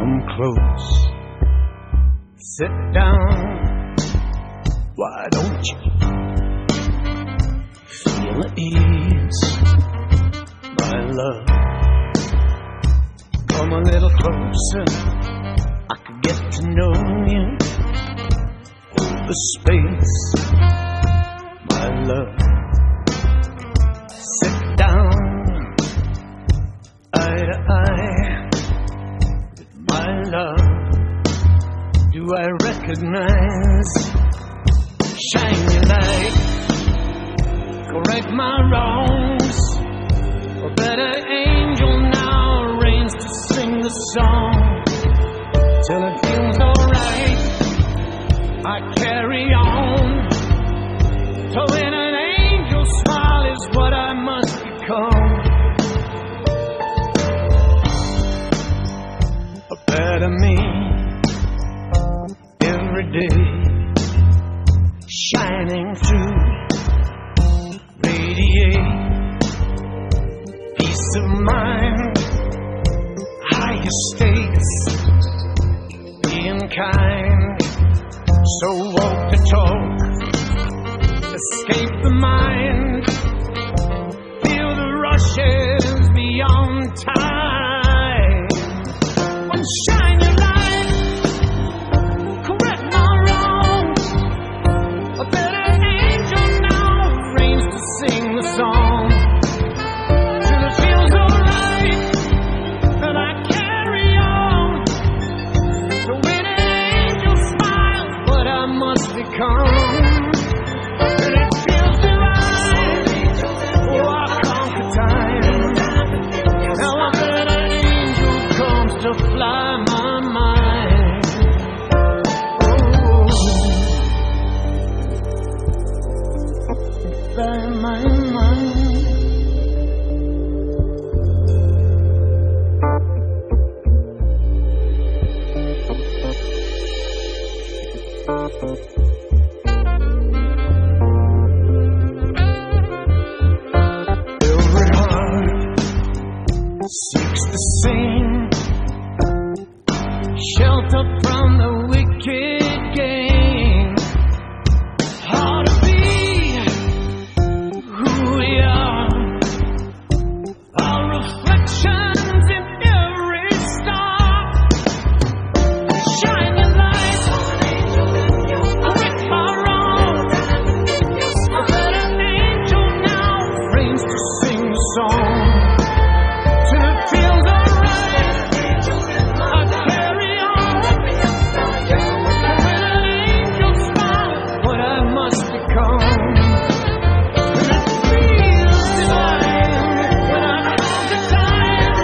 Come close, sit down. Why don't you feel at ease, my love? Come a little closer, I could get to know you over space, my love. Sit down, eye to eye, my love. Do I recognize? Shine your light, correct my wrongs. A better angel now reigns to sing the song till it feels alright. I carry on, so when an angel smile is what I must become. A better me every day, shining through, radiate peace of mind, higher states, being kind. So walk the talk, escape the mind, feel the rushes beyond time. When shine your light, correct my wrongs. A better angel now reigns to sing the song till it feels alright, and I carry on. So when an angel smiles, what I must become, and it feels divine. Oh, I conquer time. Now a better angel comes to fly my mind. Oh, fly my mind. Every heart seeks the same shelter from the wicked game. Hard to be who we are, our reflections in every star. Shine your light, correct my wrongs. A better angel now reigns to sing the song till it feels alright. I carry on. When an angel smiles, what I must become, and it feels divine when I conquer time.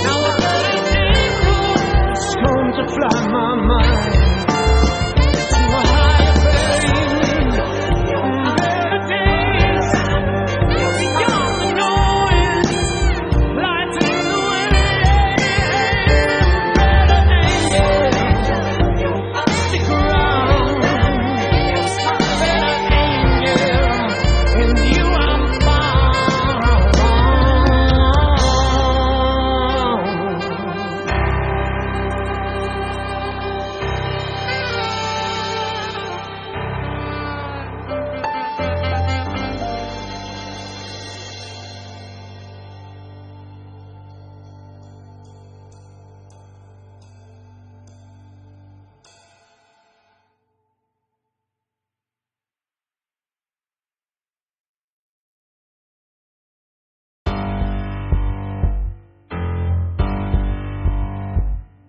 Now a better angel has come to fly my mind to a higher plane, better days beyond the noise, lighting the way. Better angel, stick around. Better angel, in you I'm found.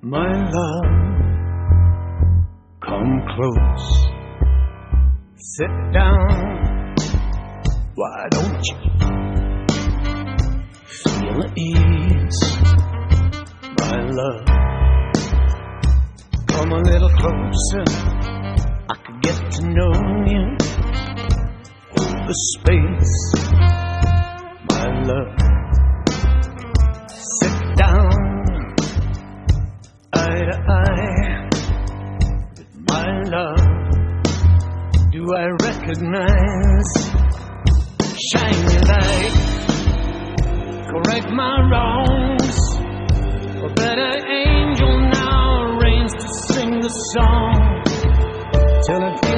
My love, come close, sit down. Why don't you feel at ease, my love? Come a little closer, I could get to know you over space, my love. Sit down, eye to eye, my love. Do I recognize? Shine your light, correct my wrongs. A better angel song till it